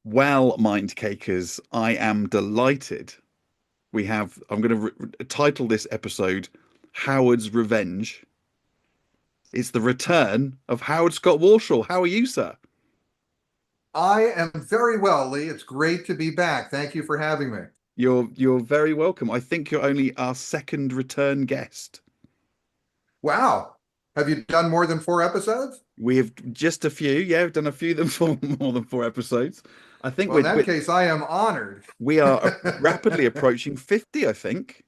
Well, Mind Cakers, I am delighted. I'm going to title this episode Howard's Revenge. It's the return of Howard Scott Warshaw. How are you, sir? I am very well, Lee. It's great to be back. Thank you for having me. You're very welcome. I think you're only our second return guest. Wow. Have you done more than 4 episodes? We have just a few, yeah, we've done a few than four, more than 4 episodes. I think Well, in that case, I am honored. we are rapidly approaching 50, I think.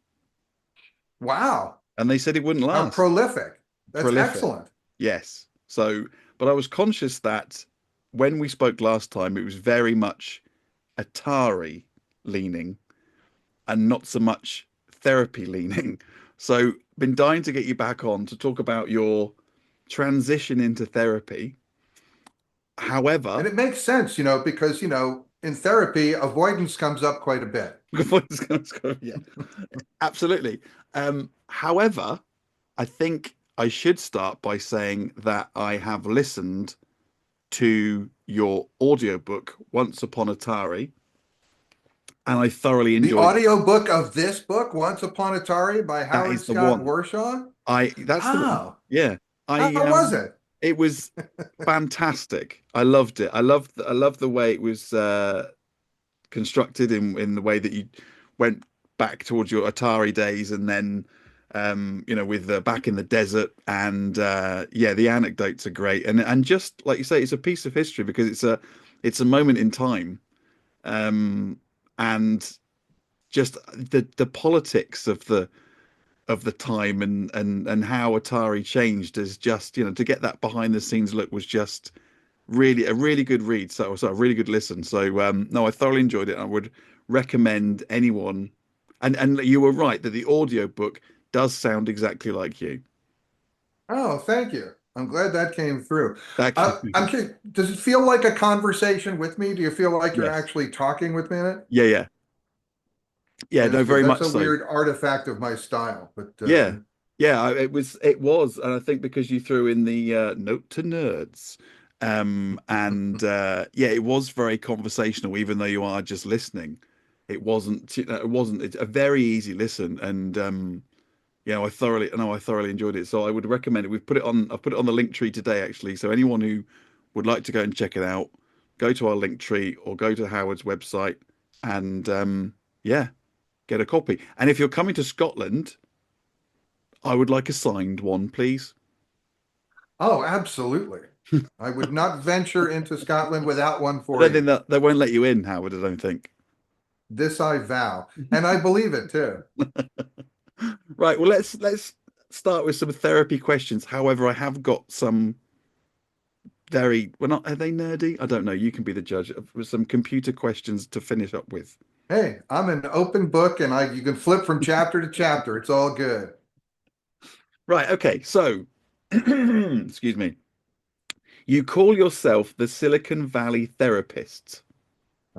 Wow. And they said it wouldn't How last. prolific. That's Prolific. excellent. Yes. So, but I was conscious that when we spoke last time, it was very much Atari leaning and not so much therapy leaning. So, been dying to get you back on to talk about your transition into therapy. And However, it makes sense, because, in therapy, avoidance comes up quite a bit. yeah, absolutely. However, I think I should start by saying that I have listened to your audiobook Once Upon Atari, and I thoroughly The enjoyed it. audiobook of this book, Once Upon Atari by That Howard is the Scott one. Warshaw. I that's the one. Oh, Yeah. how I was it? it was fantastic. I loved it. I loved the way it was constructed in the way that you went back towards your Atari days and then with back in the desert and yeah, the anecdotes are great and just like you say, it's a piece of history because it's a moment in time and just the politics of the time and how Atari changed is just to get that behind the scenes look was just really a really good read. So a really good listen. So no, I thoroughly enjoyed it. I would recommend anyone. And you were right that the audio book does sound exactly like you. Oh, thank you. I'm glad that came through. That I'm curious, does it feel like a conversation with me? Do you feel like you're yes, actually talking with me in it? yeah, yeah, yeah. No, That's good. very That's much a so. weird artifact of my style, but Yeah, yeah. It was, and I think because you threw in the note to nerds, and yeah, it was very conversational, even though you are just listening. It wasn't, it wasn't. It's a very easy listen, and I thoroughly enjoyed it. So I would recommend it. I've put it on the link tree today, actually. So anyone who would like to go and check it out, go to our link tree or go to Howard's website, and yeah, get a copy. And if you're coming to Scotland, I would like a signed one, please. oh, absolutely. I would not venture into Scotland without one I for don't think you. that they won't let you in, Howard. I don't think. This I vow, and I believe it too. Right. Well, let's start with some therapy questions. However, I have got some very well, not are they nerdy? I don't know. You can be the judge of some computer questions to finish up with. Hey, I'm an open book, and I you can flip from chapter to chapter. It's all good. Right. Okay. So, excuse me. You call yourself the Silicon Valley therapist.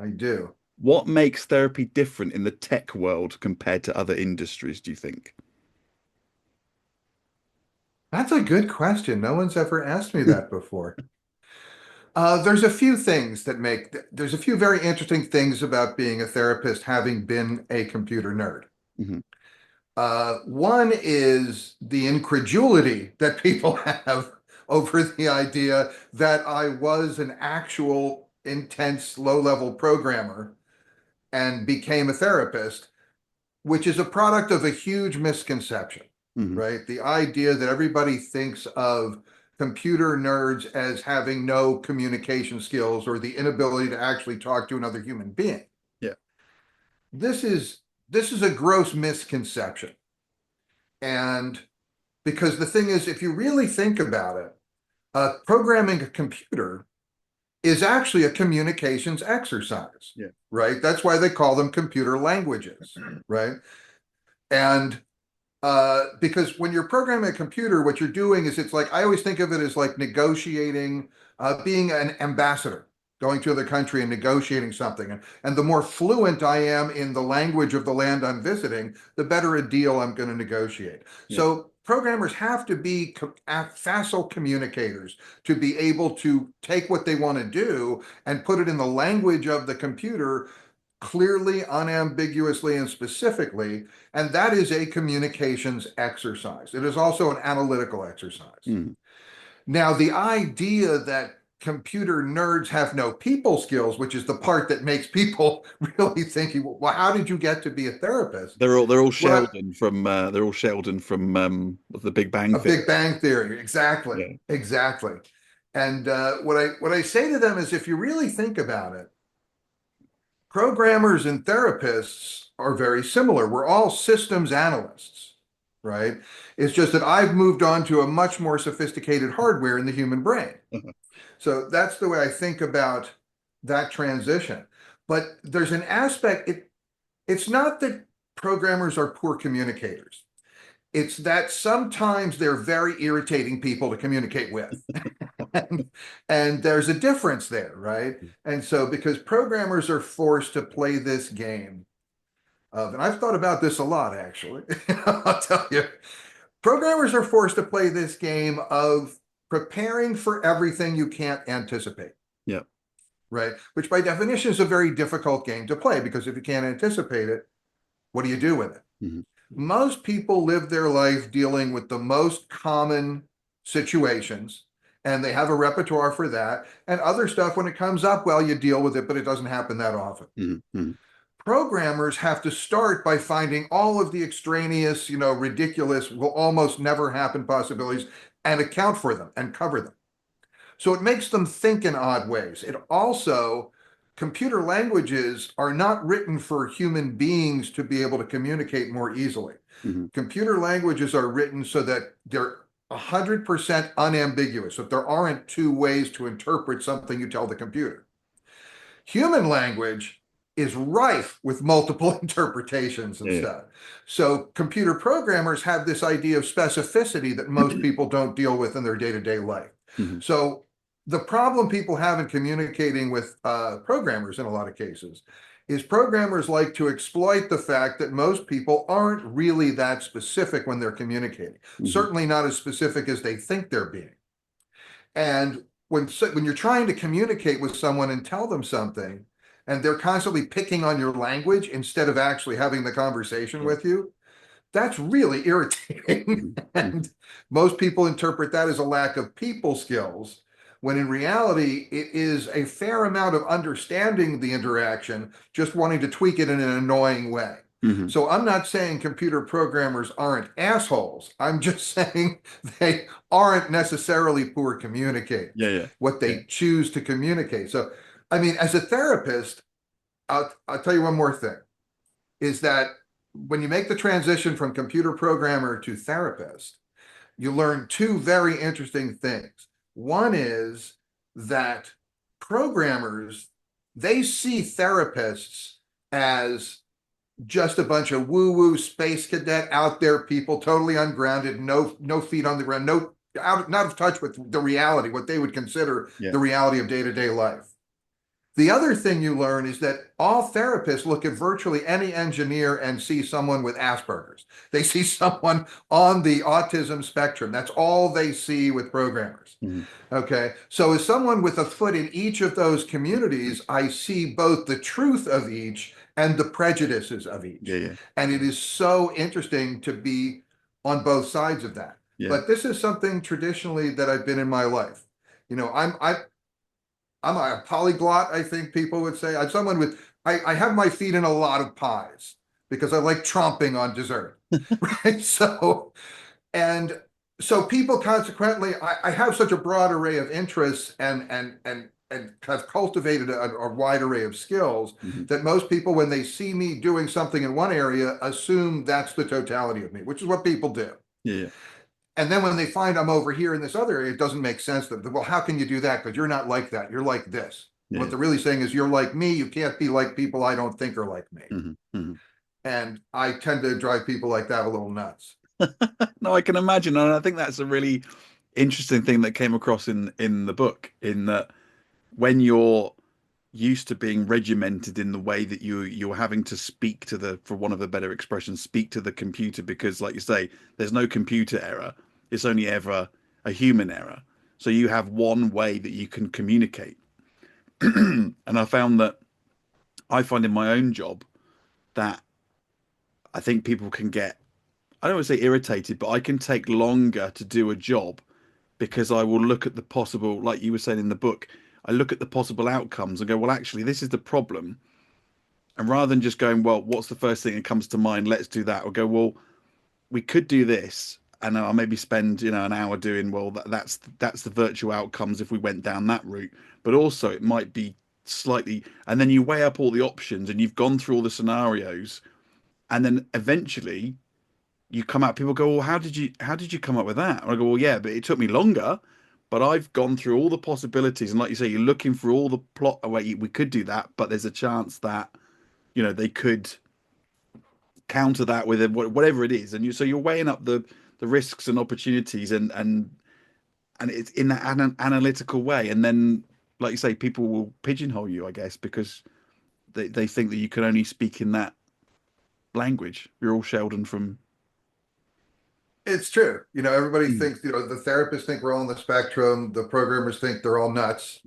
I do. What makes therapy different in the tech world compared to other industries, do you think? That's a good question. No one's ever asked me that before. There's a few things there's a few very interesting things about being a therapist, having been a computer nerd. Mhm. One is the incredulity that people have over the idea that I was an actual intense low-level programmer and became a therapist, which is a product of a huge misconception, Mhm. right? The idea that everybody thinks of computer nerds as having no communication skills or the inability to actually talk to another human being. Yeah. This is this is a gross misconception. And because the thing is, if you really think about it, programming a computer is actually a communications exercise, Yeah. right? That's why they call them computer languages, right? And because when you're programming a computer, what you're doing is it's like I always think of it as like negotiating, being an ambassador, going to another country and negotiating something. And the more fluent I am in the language of the land I'm visiting, the better a deal I'm going to negotiate. Yeah. So programmers have to be facile communicators to be able to take what they want to do and put it in the language of the computer clearly, unambiguously, and specifically. And that is a communications exercise. It is also an analytical exercise. Mm. Now, the idea that computer nerds have no people skills, which is the part that makes people really thinking, well, how did you get to be a therapist? They're all What I, Sheldon from The Big Bang a Theory. Big Bang Theory, exactly, Yeah. exactly. And what I say to them is, if you really think about it, programmers and therapists are very similar. We're all systems analysts, right? It's just that I've moved on to a much more sophisticated hardware in the human brain. So that's the way I think about that transition. But there's an aspect, it's not that programmers are poor communicators. It's that sometimes they're very irritating people to communicate with. and there's a difference there, right? And so because programmers are forced to play this game of, and I've thought about this a lot actually, I'll tell you, programmers are forced to play this game of preparing for everything you can't anticipate. Yeah. Right? Which by definition is a very difficult game to play, because if you can't anticipate it, what do you do with it? Mm-hmm. Most people live their life dealing with the most common situations, and they have a repertoire for that. And other stuff, when it comes up, well, you deal with it, but it doesn't happen that often. Mm-hmm. Programmers have to start by finding all of the extraneous, ridiculous, will almost never happen possibilities and account for them and cover them. So it makes them think in odd ways. It also, computer languages are not written for human beings to be able to communicate more easily. Mm-hmm. Computer languages are written so that they're 100% unambiguous, so there aren't two ways to interpret something you tell the computer. Human language is rife with multiple interpretations and Yeah. stuff. So computer programmers have this idea of specificity that most people don't deal with in their day-to-day life. Mm-hmm. So the problem people have in communicating with programmers in a lot of cases is programmers like to exploit the fact that most people aren't really that specific when they're communicating. Mm-hmm. Certainly not as specific as they think they're being. And when you're trying to communicate with someone and tell them something, and they're constantly picking on your language instead of actually having the conversation with you, that's really irritating. Mm-hmm. And most people interpret that as a lack of people skills, when in reality, it is a fair amount of understanding the interaction, just wanting to tweak it in an annoying way. Mm-hmm. So I'm not saying computer programmers aren't assholes. I'm just saying they aren't necessarily poor communicators. Yeah. What they choose to communicate. So, I mean, as a therapist, I'll tell you one more thing, is that when you make the transition from computer programmer to therapist, you learn two very interesting things. One is that programmers, they see therapists as just a bunch of woo-woo space cadet out there people, totally ungrounded, no feet on the ground, not out of touch with the reality, what they would consider the reality of day-to-day life. The other thing you learn is that all therapists look at virtually any engineer and see someone with Asperger's. They see someone on the autism spectrum. That's all they see with programmers. Mm-hmm. Okay. So as someone with a foot in each of those communities, I see both the truth of each and the prejudices of each. And it is so interesting to be on both sides of that. But this is something traditionally that I've been in my life. I'm a polyglot, I think people would say. I'm someone with, I have my feet in a lot of pies because I like tromping on dessert, right? So people consequently, I have such a broad array of interests and have cultivated a wide array of skills that most people, when they see me doing something in one area, assume that's the totality of me, which is what people do. And then when they find I'm over here in this other area, it doesn't make sense to them. Well, how can you do that? Because you're not like that. You're like this. What they're really saying is you're like me. You can't be like people I don't think are like me. Mm-hmm. And I tend to drive people like that a little nuts. No, I can imagine. And I think that's a really interesting thing that came across in the book, in that when you're used to being regimented in the way that you're having to speak to the, for one of the better expressions, speak to the computer, because like you say, there's no computer error. It's only ever a human error. So you have one way that you can communicate. And I find in my own job that I think people can get, I don't want to say irritated, but I can take longer to do a job because I will look at the possible, like you were saying in the book, I look at the possible outcomes and go, well, actually, this is the problem. And rather than just going, well, what's the first thing that comes to mind? Let's do that. Or go, well, we could do this. And I'll maybe spend, an hour doing, well, that's the virtual outcomes if we went down that route. But also it might be slightly, and then you weigh up all the options and you've gone through all the scenarios. And then eventually you come out, people go, well, how did you come up with that? And I go, well, yeah, but it took me longer, but I've gone through all the possibilities. And like you say, you're looking for all the plot away. We could do that, but there's a chance that, they could counter that with whatever it is. And you're weighing up the risks and opportunities, and it's in that analytical way. And then, like you say, people will pigeonhole you, I guess, because they think that you can only speak in that language. You're all Sheldon from. It's true. Everybody Mm, thinks, the therapists think we're all on the spectrum, the programmers think they're all nuts.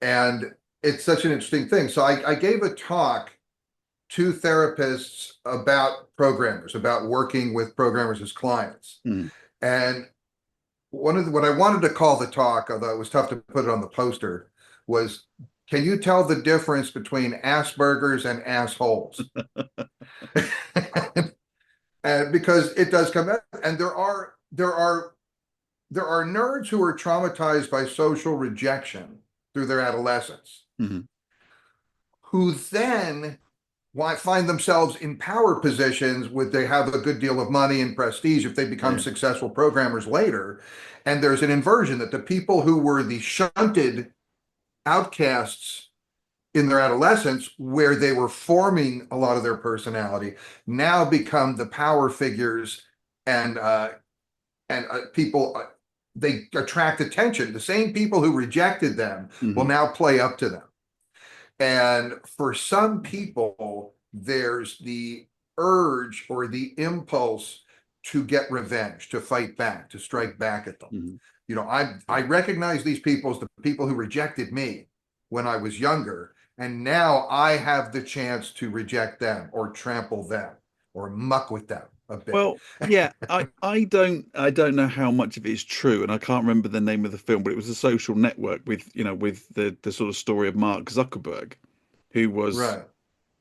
And it's such an interesting thing. So I gave a talk to therapists about programmers, about working with programmers as clients. mm. And what I wanted to call the talk, although it was tough to put it on the poster, was, can you tell the difference between Asperger's and assholes? And because it does come out, and there are nerds who are traumatized by social rejection through their adolescence, Hmm. who then find themselves in power positions where they have a good deal of money and prestige if they become Yeah. successful programmers later. And there's an inversion that the people who were the shunted outcasts in their adolescence, where they were forming a lot of their personality, now become the power figures, and people, they attract attention. The same people who rejected them will Hmm. now play up to them. And for some people, there's the urge or the impulse to get revenge, to fight back, to strike back at them. Hmm. I recognize these people as the people who rejected me when I was younger, and now I have the chance to reject them or trample them or muck with them a bit. Well, yeah, I don't know how much of it is true, and I can't remember the name of the film, but it was a social network with, with the sort of story of Mark Zuckerberg, who was Right.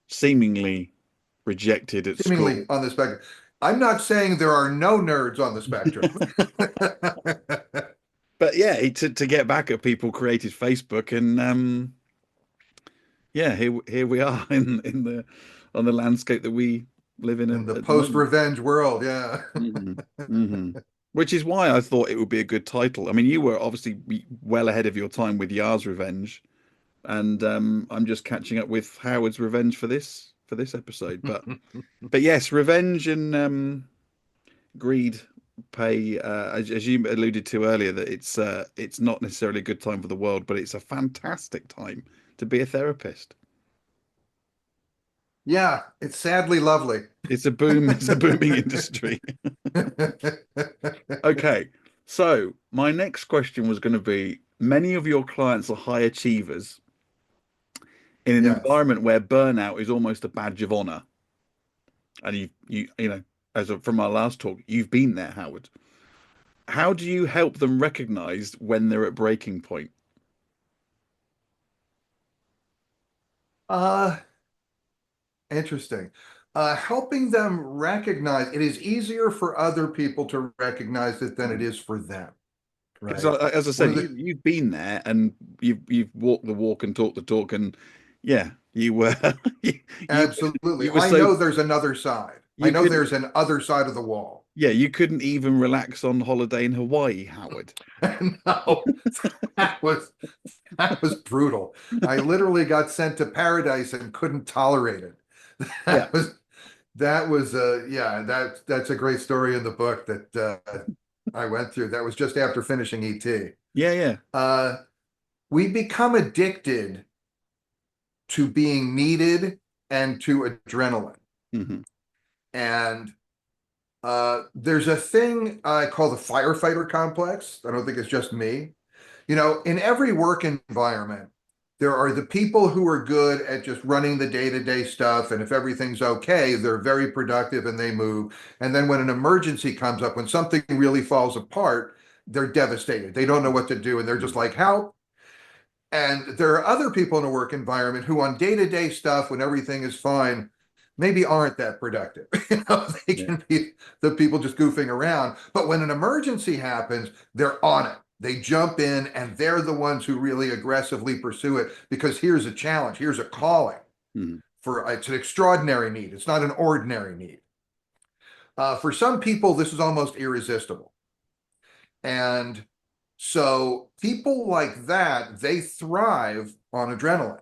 seemingly rejected at Seemingly school. on the spectrum. I'm not saying there are no nerds on the spectrum. But yeah, to get back at people created Facebook, and yeah, here we are in the on the landscape that we live in In the at the moment. post-revenge world, yeah. Hmm. Hmm. Which is why I thought it would be a good title. I mean, you were obviously well ahead of your time with Yar's Revenge, and I'm just catching up with Howard's Revenge for this episode. But yes, revenge and greed pay, as you alluded to earlier, that it's not necessarily a good time for the world, but it's a fantastic time to be a therapist. Yeah, it's sadly lovely. It's a boom. It's a booming industry. Okay, so my next question was going to be: many of your clients are high achievers in an Yes. environment where burnout is almost a badge of honor. And from our last talk, you've been there, Howard. How do you help them recognize when they're at breaking point? Uh, Interesting. Helping them recognize, it is easier for other people to recognize it than it is for them, Because right? as I One said, of the you've been there and you've walked the walk and talked the talk, and yeah, you were you you, Absolutely. you were I so know there's another side. I you know couldn't there's an other side of the wall. yeah, you couldn't even relax on holiday in Hawaii, Howard. No, that was that was brutal. I literally got sent to paradise and couldn't tolerate it. Yeah, That was yeah, that's a great story in the book that I went through. That was just after finishing ET. yeah, yeah. Uh, we become addicted to being needed and to adrenaline. Hmm. And there's a thing I call the firefighter complex. I don't think it's just me. In every work environment, there are the people who are good at just running the day-to-day stuff. And if everything's okay, they're very productive and they move. And then when an emergency comes up, when something really falls apart, they're devastated. They don't know what to do. And they're just like, help. And there are other people in a work environment who on day-to-day stuff, when everything is fine, maybe aren't that productive. They Yeah. can be the people just goofing around. But when an emergency happens, they're on it. They jump in and they're the ones who really aggressively pursue it because here's a challenge, here's a calling Hmm. for it's an extraordinary need. It's not an ordinary need. For some people, this is almost irresistible. And so people like that, they thrive on adrenaline,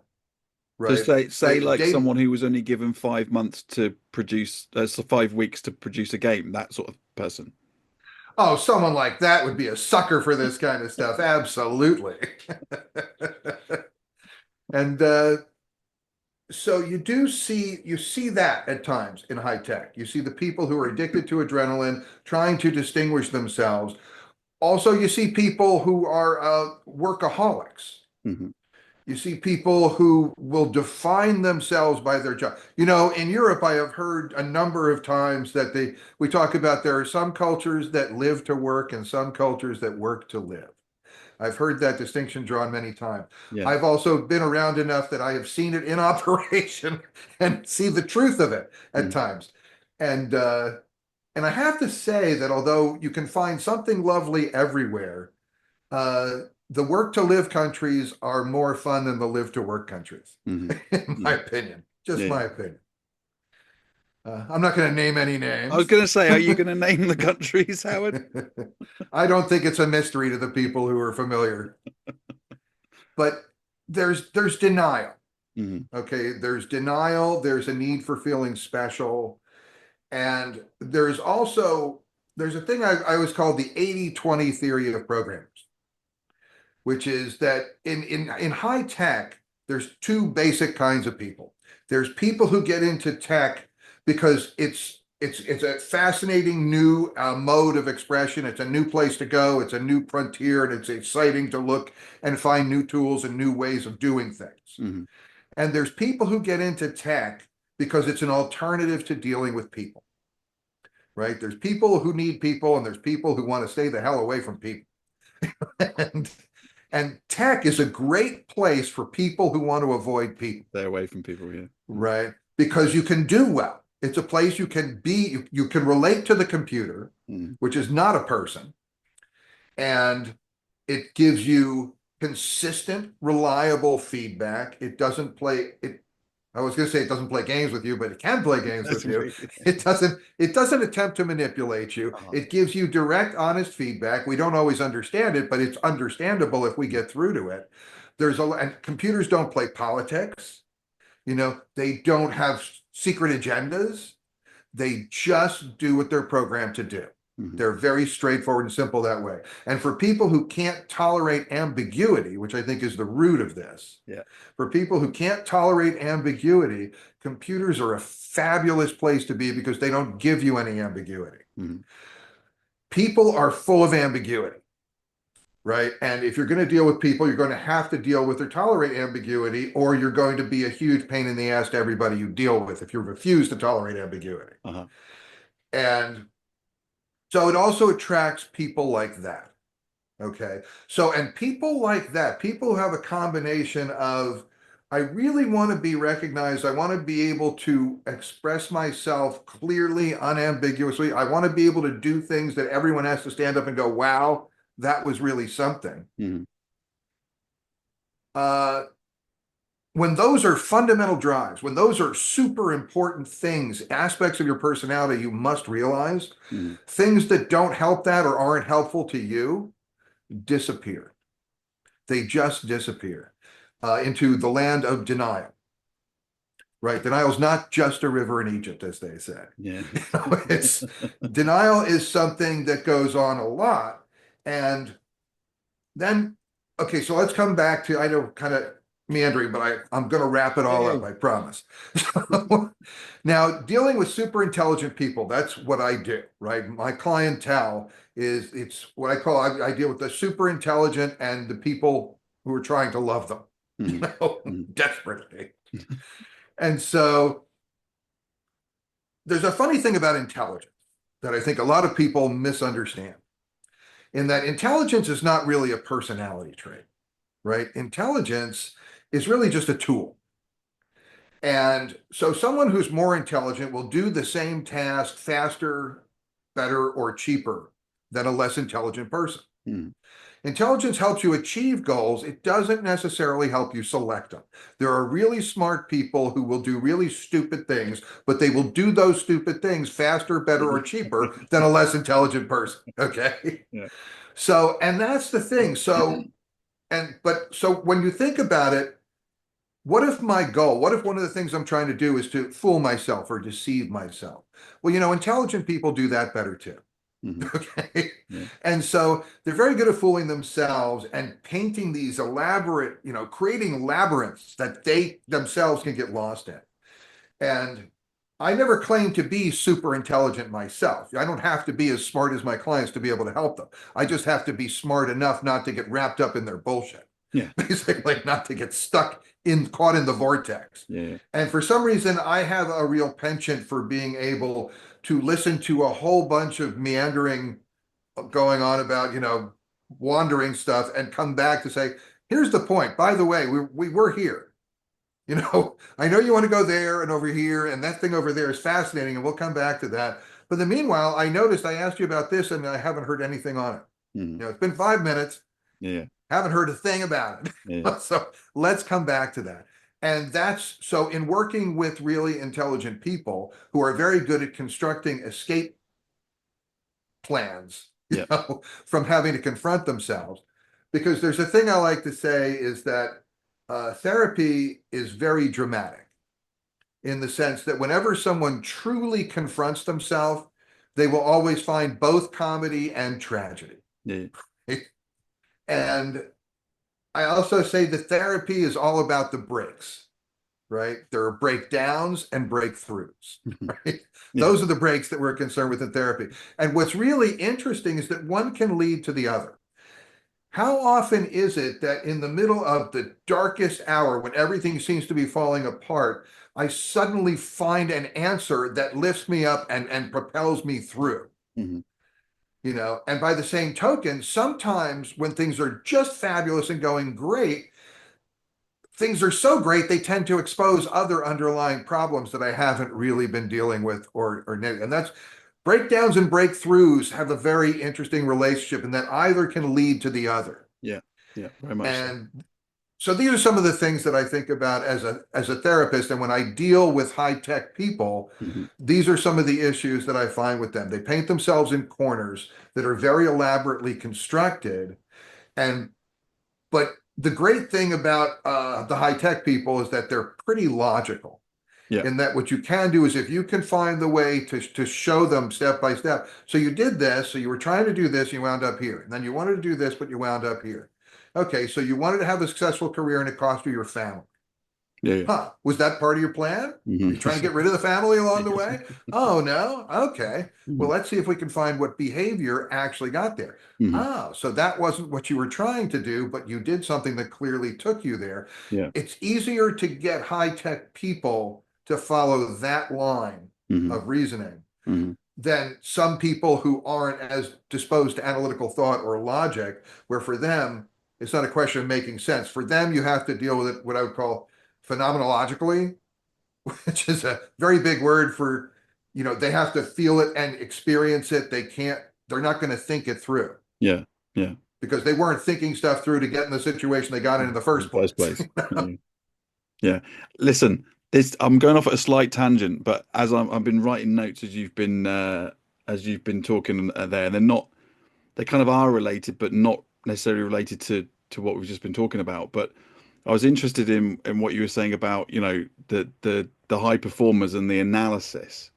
So right? say like They someone who was only given 5 months to produce, so 5 weeks to produce a game, that sort of person. Oh, someone like that would be a sucker for this kind of stuff. Absolutely. And so you see that at times in high tech. You see the people who are addicted to adrenaline trying to distinguish themselves. Also, you see people who are workaholics. Hmm. You see people who will define themselves by their job. In Europe, I have heard a number of times that we talk about there are some cultures that live to work and some cultures that work to live. I've heard that distinction drawn many times. Yeah. I've also been around enough that I have seen it in operation and see the truth of it at Mm. times. And I have to say that although you can find something lovely everywhere, uh, the work to live countries are more fun than the live to work countries, Hmm. in my Yeah. opinion. Just Yeah. my opinion. I'm not going to name any I was names. going to say, are you going to name the countries, Howard? I don't think it's a mystery to the people who are familiar, but there's denial. Hmm. Okay, there's denial. There's a need for feeling special, and there's a thing I always call the 80-20 theory of programmers, which is that in high tech, there's two basic kinds of people. There's people who get into tech because it's a fascinating new mode of expression. It's a new place to go. It's a new frontier, and it's exciting to look and find new tools and new ways of doing things. Hmm. And there's people who get into tech because it's an alternative to dealing with people, right? There's people who need people, and there's people who want to stay the hell away from people. and And tech is a great place for people who want to avoid people, Stay away from people. Yeah. right? Because you can do well. It's a place you can be, you can relate to the computer, Mm. which is not a person, and it gives you consistent, reliable feedback. It doesn't play it. I was going to say it doesn't play games with you, but it can play games That's with you. really. It doesn't attempt to manipulate you. Uh-huh. It gives you direct, honest feedback. We don't always understand it, but it's understandable if we get through to it. And computers don't play politics. They don't have secret agendas. They just do what they're programmed to do. Mhm. They're very straightforward and simple that way. And for people who can't tolerate ambiguity, which I think is the root of this, Yeah. for people who can't tolerate ambiguity, computers are a fabulous place to be because they don't give you any ambiguity. Mhm. People are full of ambiguity, right? And if you're going to deal with people, you're going to have to deal with or tolerate ambiguity, or you're going to be a huge pain in the ass to everybody you deal with if you refuse to tolerate ambiguity. Uh-huh. And so it also attracts people like that. Okay. So, and people like that, people who have a combination of, I really want to be recognized. I want to be able to express myself clearly, unambiguously. I want to be able to do things that everyone has to stand up and go, wow, that was really something. Mhm. Uh, when those are fundamental drives, when those are super important things, aspects of your personality you must realize, Mhm. things that don't help that or aren't helpful to you disappear. They just disappear into the land of denial. Right? Denial is not just a river in Egypt, as they say. Yeah. It's denial is something that goes on a lot. And then, okay, so let's come back to, I know kind of meandering, but I'm going to wrap it all Yeah. up, I promise. So, now, dealing with super intelligent people, that's what I do, right? My clientele is it's what I deal with the super intelligent and the people who are trying to love them, Mhm. Mhm. desperately. And so there's a funny thing about intelligence that I think a lot of people misunderstand, in that intelligence is not really a personality trait, right? Intelligence is really just a tool. And so someone who's more intelligent will do the same task faster, better, or cheaper than a less intelligent person. Mhm. Intelligence helps you achieve goals. It doesn't necessarily help you select them. There are really smart people who will do really stupid things, but they will do those stupid things faster, better, or cheaper than a less intelligent person. Okay. Yeah. So, and that's the thing. So when you think about it, what if one of the things I'm trying to do is to fool myself or deceive myself? Well, intelligent people do that better too. Mhm. Okay. Yeah. And so they're very good at fooling themselves and painting these elaborate, creating labyrinths that they themselves can get lost in. And I never claimed to be super intelligent myself. I don't have to be as smart as my clients to be able to help them. I just have to be smart enough not to get wrapped up in their bullshit. Yeah. Basically, not to get caught in the vortex. Yeah. And for some reason, I have a real penchant for being able to listen to a whole bunch of meandering going on about, wandering stuff and come back to say, here's the point. By the way, we were here. I know you want to go there and over here, and that thing over there is fascinating, and we'll come back to that. But in the meanwhile, I noticed I asked you about this and I haven't heard anything on it. Mhm. It's been 5 minutes, Yeah. haven't heard a thing about Yeah. it. So let's come back to that. And that's so in working with really intelligent people who are very good at constructing escape plans, Yeah. from having to confront themselves. Because there's a thing I like to say is that therapy is very dramatic in the sense that whenever someone truly confronts themselves, they will always find both comedy and tragedy. Yeah. And I also say that therapy is all about the breaks, right? There are breakdowns and breakthroughs, right? Yeah. Those are the breaks that we're concerned with in therapy. And what's really interesting is that one can lead to the other. How often is it that in the middle of the darkest hour, when everything seems to be falling apart, I suddenly find an answer that lifts me up and propels me through? Mhm. And by the same token, sometimes when things are just fabulous and going great, things are so great they tend to expose other underlying problems that I haven't really been dealing with, and that's breakdowns and breakthroughs have a very interesting relationship in that either can lead to the other. Yeah. Yeah. Very much so. And so these are some of the things that I think about as a therapist. And when I deal with high-tech people, Mhm. these are some of the issues that I find with them. They paint themselves in corners that are very elaborately constructed. And but the great thing about the high-tech people is that they're pretty logical. Yeah. In that what you can do is if you can find the way to show them step by step. So you did this, so you were trying to do this, you wound up here. And then you wanted to do this, but you wound up here. Okay, so you wanted to have a successful career and it cost you your family. Yeah. Yeah. Huh, was that part of your plan? Were you Mhm. trying to get rid of the family along the way? Oh, no? Okay. Well, Mhm. let's see if we can find what behavior actually got there. Mhm. Oh, so that wasn't what you were trying to do, but you did something that clearly took you there. Yeah. It's easier to get high-tech people to follow that line Mhm. of reasoning Mhm. than some people who aren't as disposed to analytical thought or logic, where for them, it's not a question of making sense. For them, you have to deal with it, what I would call phenomenologically, which is a very big word for, they have to feel it and experience it. They're not going to think it through Yeah. Yeah. because they weren't thinking stuff through to get in the situation they got in the In first the first place. place. Yeah. Yeah. Listen, this I'm going off at a slight tangent, but I've been writing notes as you've been talking there, they kind of are related, but not necessarily related to what we've just been talking about. But I was interested in what you were saying about, the high performers and the analysis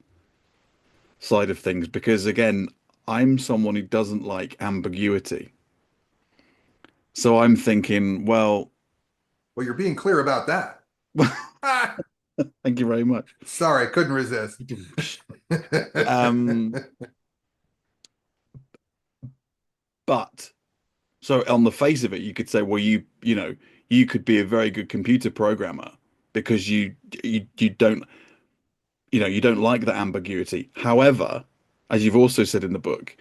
side of things, because again, I'm someone who doesn't like ambiguity. So I'm thinking, well, Well, you're being clear about that. Ah, Thank you very much. sorry, I couldn't resist. Um, but so on the face of it, you could say, well, you know, you could be a very good computer programmer because you don't, you know, you don't like that ambiguity. However, as you've also said in the book,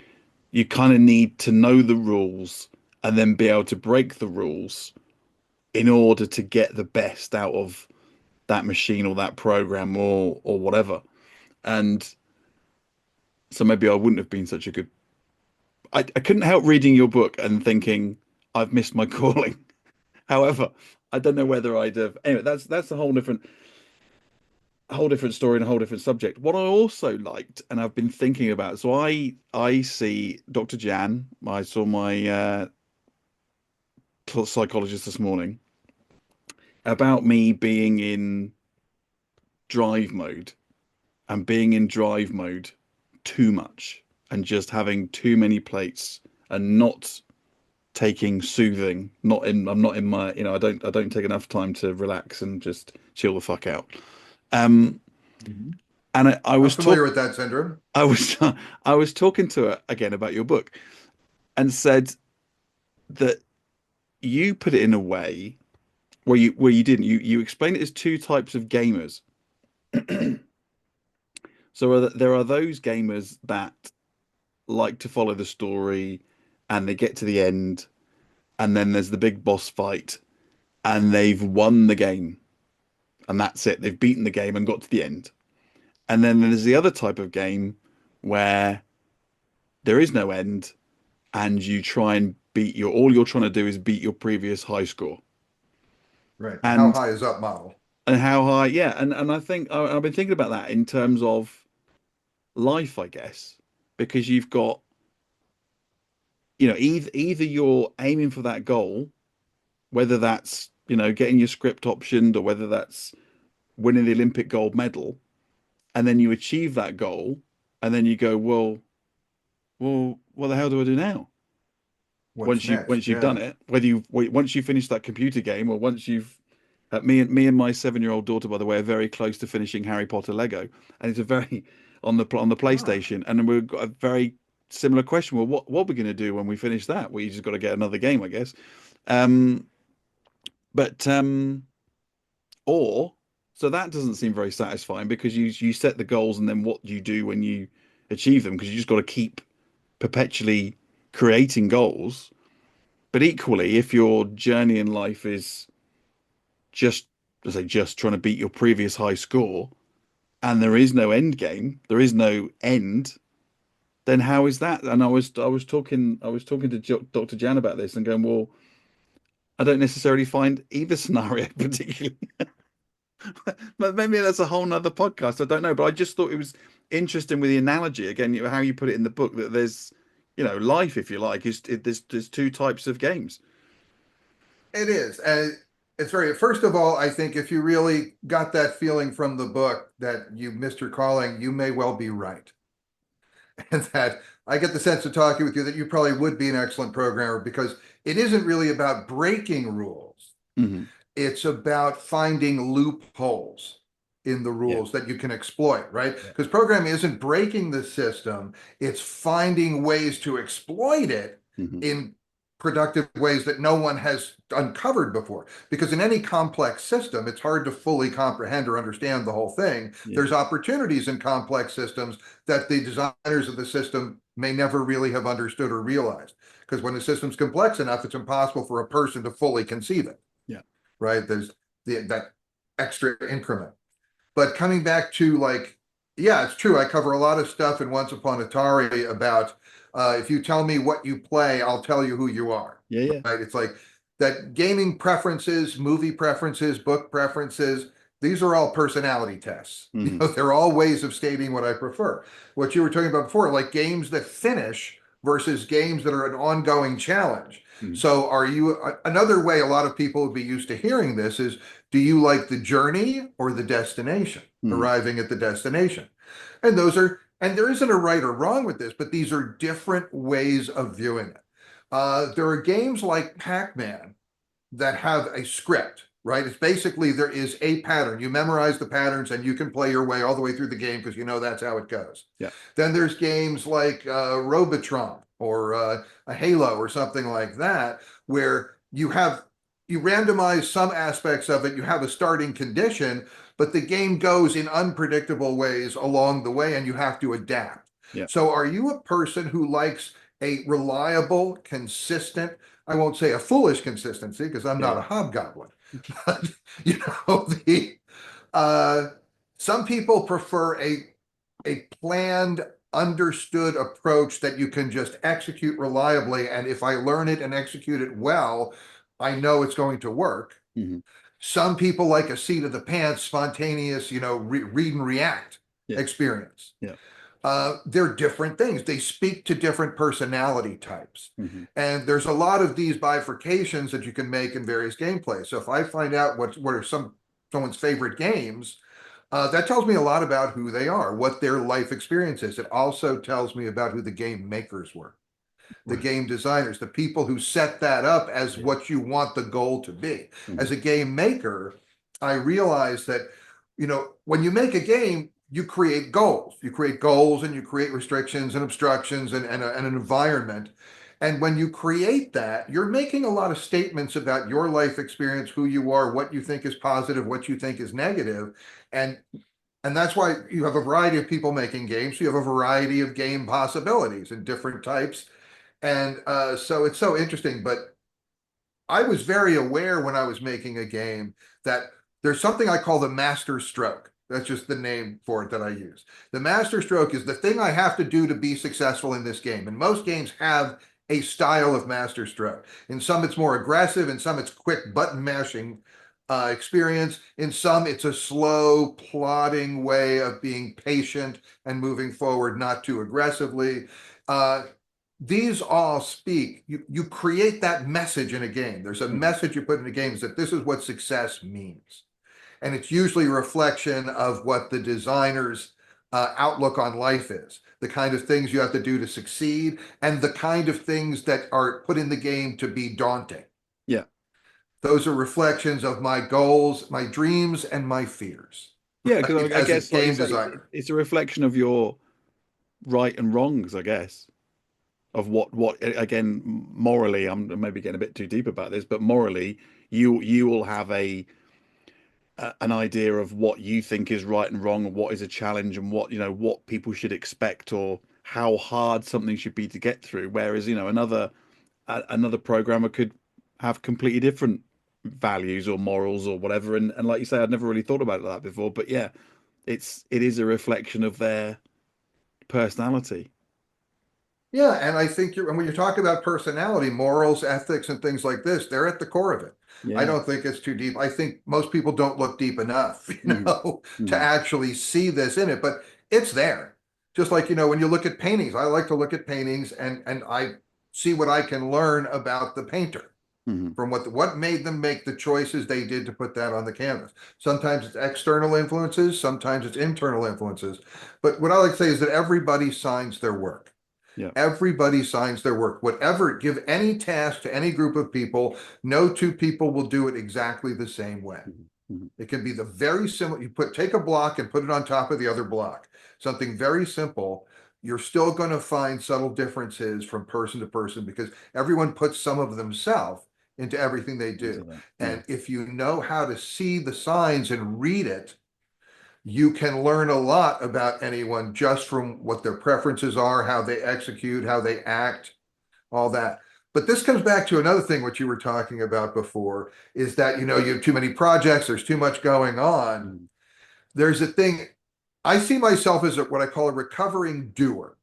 you kind of need to know the rules and then be able to break the rules in order to get the best out of that machine or that program or whatever. And so maybe I wouldn't have been such a good. I couldn't help reading your book and thinking I've missed my calling. However, I don't know whether I'd have. Anyway, that's a whole different story and a whole different subject. What I also liked and I've been thinking about. So I see Dr. Jan. I saw my psychologist this morning about me being in drive mode and being in drive mode too much and just having too many plates and not taking soothing. I'm not in my, you know, I don't take enough time to relax and just chill the fuck out. Um, Mhm. and I'm familiar with that syndrome. I was I was talking to her again about your book and said that you put it in a way where you didn't. You explain it as two types of gamers. So there are those gamers that like to follow the story and they get to the end and then there's the big boss fight and they've won the game and that's it. They've beaten the game and got to the end. And then there's the other type of game where there is no end and you try and beat your all you're trying to do is beat your previous high score. Right. The how And high is up model. how high, yeah. And I think I've been thinking about that in terms of life, I guess, because you've got, you know, either you're aiming for that goal, whether that's, you know, getting your script optioned or whether that's winning the Olympic gold medal, and then you achieve that goal, and then you go, well, what the hell do I do now? What's Once next? you've done Yeah. it, once you finish that computer game, or once you've me and my 7-year-old daughter, by the way, are very close to finishing Harry Potter Lego, and it's a very on the Ah, PlayStation, and then we've got a very similar question. Well, what are we going to do when we finish that? We just got to get another game, I guess. Um, but or so that doesn't seem very satisfying because you set the goals and then what do you do when you achieve them? Because you just got to keep perpetually creating goals. But equally, if your journey in life is just, as I say, just trying to beat your previous high score, and there is no end game, there is no end, then how is that? And I was talking to Dr. Jan about this and going, well, I don't necessarily find either scenario particularly. But maybe that's a whole nother podcast. I don't know, but I just thought it was interesting with the analogy again, how you put it in the book that there's, you know, life, if you like, there's two types of games. it is. And it's very, first of all, I think if you really got that feeling from the book that you missed your calling, you may well be right. And that I get the sense of talking with you that you probably would be an excellent programmer because it isn't really about breaking rules. Hmm. It's about finding loopholes in the Yeah. rules that you can exploit, right? Yeah. Because programming isn't breaking the system, it's finding ways to exploit it Hmm. in productive ways that no one has uncovered before. Because in any complex system, it's hard to fully comprehend or understand the whole thing. Yeah. There's opportunities in complex systems that the designers of the system may never really have understood or realized. Because when the system's complex enough, it's impossible for a person to fully conceive it, Yeah. right? There's that extra increment. But coming back to like, yeah, it's true. I cover a lot of stuff in Once Upon Atari about if you tell me what you play, I'll tell you who you are. Yeah. Yeah. Right? It's like that gaming preferences, movie preferences, book preferences, these are all personality tests. You Hmm. know, they're all ways of stating what I prefer. What you were talking about before, like games that finish versus games that are an ongoing challenge. Hmm. So are you another way a lot of people would be used to hearing this is do you like the journey or the destination, Hmm. arriving at the destination? And and there isn't a right or wrong with this, but these are different ways of viewing it. There are games like Pac-Man that have a script. right? It's basically there is a pattern. You memorize the patterns and you can play your way all the way through the game because you know that's how it goes. Yeah. Then there's games like Robotron or a Halo or something like that, where you randomize some aspects of it. You have a starting condition, but the game goes in unpredictable ways along the way, and you have to adapt. Yeah. So, are you a person who likes a reliable, consistent? I won't say a foolish consistency because I'm not Yeah. a hobgoblin. But, you know, the uh, some people prefer a planned, understood approach that you can just execute reliably. And if I learn it and execute it well, I know it's going to work. Hmm. Some people like a seat of the pants, spontaneous, read and react Yeah. experience. Yeah. They're different things. They speak to different personality types. Hmm. And there's a lot of these bifurcations that you can make in various gameplays. So if I find out what are someone's favorite games, that tells me a lot about who they are, what their life experience is. It also tells me about who the game makers were, the Right. game designers, the people who set that up as Yeah. what you want the goal to be. As Hmm. a game maker, I realize that, when you make a game, you create goals. You create goals and you create restrictions and obstructions and an environment. And when you create that, you're making a lot of statements about your life experience, who you are, what you think is positive, what you think is negative. And and that's why you have a variety of people making games. You have a variety of game possibilities and different types. And so it's so interesting. But I was very aware when I was making a game that there's something I call the master stroke. That's just the name for it that I use. The master stroke is the thing I have to do to be successful in this game. And most games have a style of master stroke. In some, it's more aggressive. In some, it's quick button mashing experience. In some, it's a slow, plodding way of being patient and moving forward, not too aggressively. Uh, these all speak, you create that message in a game. There's a Hmm. message you put in a game that this is what success means. And it's usually a reflection of what the designer's outlook on life is, the kind of things you have to do to succeed, and the kind of things that are put in the game to be daunting. Yeah. Those are reflections of my goals, my dreams, and my fears, Yeah. right? Because I As a guess, like you game say, designer. it's a reflection of your right and wrongs, I guess, of what again morally. I'm maybe getting a bit too deep about this, but morally, you will have an idea of what you think is right and wrong, and what is a challenge, and what people should expect, or how hard something should be to get through. Whereas another programmer could have completely different values or morals or whatever. And like you say, I'd never really thought about it like that before. But yeah, it is a reflection of their personality. Yeah, and I think and when you talk about personality, morals, ethics, and things like this, they're at the core of it. I Yeah. don't think it's too deep. I think most people don't look deep enough, Hmm. to Hmm. actually see this in it, but it's there. Just like, when you look at paintings, I like to look at paintings and I see what I can learn about the painter Hmm. from what made them make the choices they did to put that on the canvas. Sometimes it's external influences, sometimes it's internal influences. But what I like to say is that everybody signs their work. Yeah. Everybody signs their work. Whatever, give any task to any group of people, no two people will do it exactly the same way. Hmm. Hmm. It can be the very simple, take a block and put it on top of the other block. Something very simple. You're still going to find subtle differences from person to person because everyone puts some of themselves into everything they Into do. that. Yeah. And if you know how to see the signs and read it, you can learn a lot about anyone just from what their preferences are, how they execute, how they act, all that. But this comes back to another thing which you were talking about before is that you have too many projects, there's too much going on. Mm. There's a thing, I see myself as what I call a recovering doer,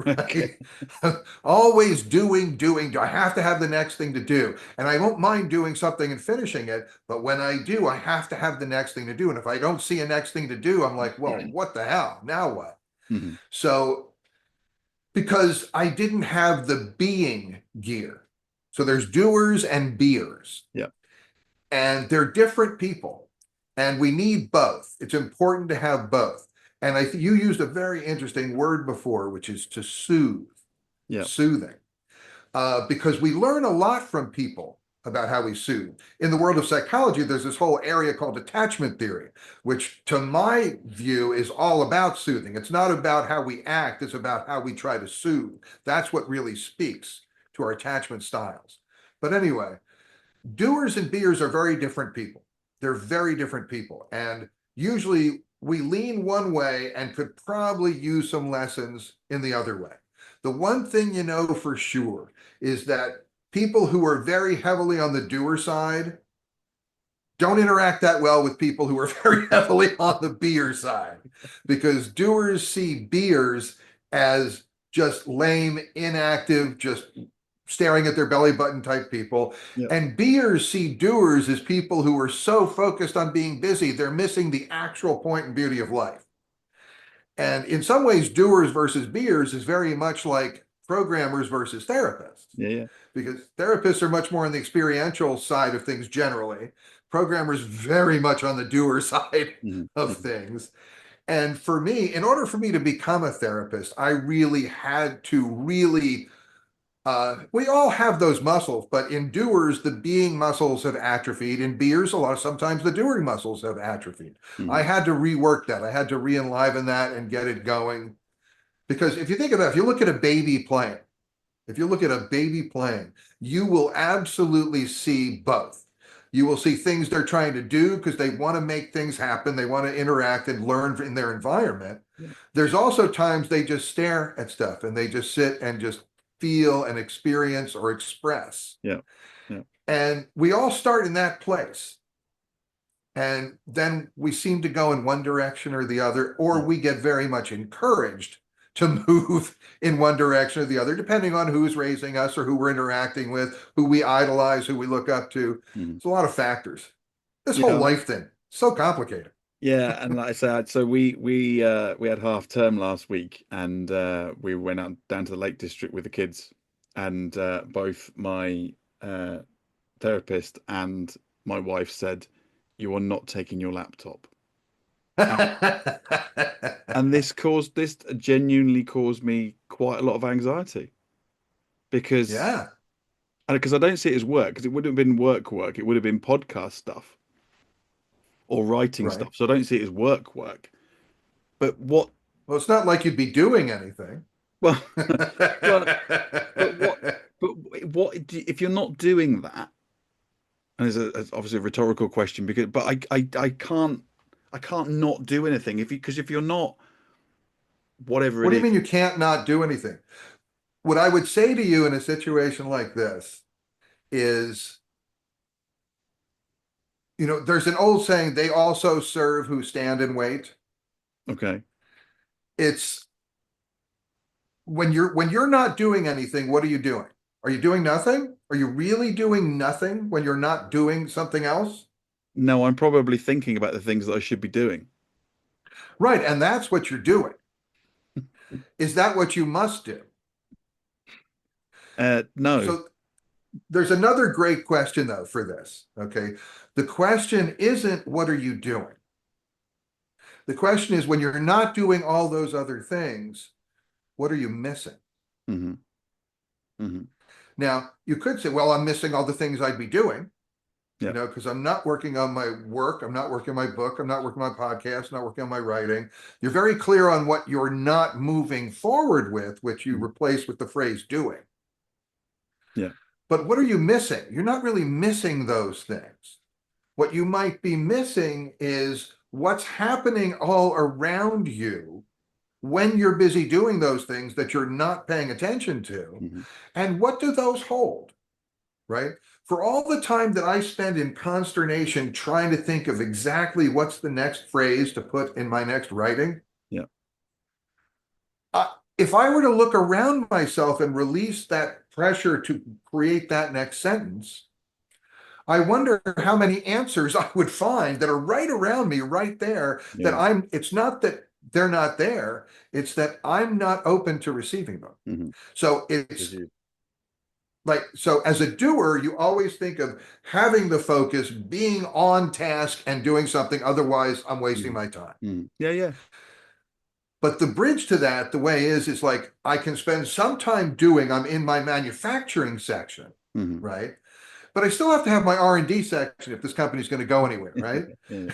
Okay. right? Always doing. I have to have the next thing to do. And I won't mind doing something and finishing it. But when I do, I have to have the next thing to do. And if I don't see a next thing to do, I'm like, well, what the hell? Now what? Hmm. So, because I didn't have the being gear. So there's doers and beers, Yeah. and they're different people. And we need both. It's important to have both. And you used a very interesting word before, which is to soothe, Yeah. soothing, because we learn a lot from people about how we soothe. In the world of psychology, there's this whole area called attachment theory, which to my view is all about soothing. It's not about how we act, it's about how we try to soothe. That's what really speaks to our attachment styles. But anyway, doers and beers are very different people. They're very different people. And usually we lean one way and could probably use some lessons in the other way. The one thing you know for sure is that people who are very heavily on the doer side don't interact that well with people who are very heavily on the beer side, because doers see beers as just lame, inactive, just staring at their belly button type people. Yeah. And beers see doers as people who are so focused on being busy, they're missing the actual point and beauty of life. And in some ways, doers versus beers is very much like programmers versus therapists. Yeah. Yeah. Because therapists are much more on the experiential side of things generally. Programmers very much on the doer side of things. And for me, in order for me to become a therapist, I really had to we all have those muscles, but in doers, the being muscles have atrophied. In beers, sometimes the doing muscles have atrophied. I had to rework that. I had to re-enliven that and get it going. Because if you think about it, if you look at a baby playing, you will absolutely see both. You will see things they're trying to do because they want to make things happen. They want to interact and learn in their environment. Yeah. There's also times they just stare at stuff and they just sit and just feel and experience or express. Yeah. Yeah. And we all start in that place. And then we seem to go in one direction or the other, or we get very much encouraged to move in one direction or the other, depending on who's raising us or who we're interacting with, who we idolize, who we look up to. It's a lot of factors. This whole life thing, so complicated. Yeah, and like I said, so we had half term last week, and we went out down to the Lake District with the kids, and both my therapist and my wife said, "You are not taking your laptop." And this genuinely caused me quite a lot of anxiety because Yeah, I don't see it as work, because it wouldn't have been work, it would have been podcast stuff or writing right. stuff. So I don't see it as work. But what? Well, it's not like you'd be doing anything. Well, well, but what? But if you're not doing that? And it's obviously a rhetorical question, but I can't not do anything because if you're not, whatever What it do you is. mean you can't not do anything? What I would say to you in a situation like this is, there's an old saying, they also serve who stand and wait. Okay. It's when you're not doing anything, what are you doing? Are you doing nothing? Are you really doing nothing when you're not doing something else? No, I'm probably thinking about the things that I should be doing. Right, and that's what you're doing. Is that what you must do? No. So there's another great question though for this, okay? The question isn't what are you doing? The question is, when you're not doing all those other things, what are you missing? Mm-hmm. Mm-hmm. Now, you could say, well, I'm missing all the things I'd be doing, Yeah. because I'm not working on my work, I'm not working on my book, I'm not working on my podcast, I'm not working on my writing. You're very clear on what you're not moving forward with, which you replace with the phrase doing. Yeah. But what are you missing? You're not really missing those things. What you might be missing is what's happening all around you when you're busy doing those things that you're not paying attention to. And what do those hold, right? For all the time that I spend in consternation trying to think of exactly what's the next phrase to put in my next writing. Yeah. If I were to look around myself and release that pressure to create that next sentence, I wonder how many answers I would find that are right around me, right there, that it's not that they're not there, it's that I'm not open to receiving them. So it's so as a doer, you always think of having the focus, being on task and doing something, otherwise I'm wasting my time. Yeah, yeah. But the bridge to that, the way is like I can spend some time doing, I'm in my manufacturing section, right? but I still have to have my R&D section if this company's going to go anywhere, right? Yeah.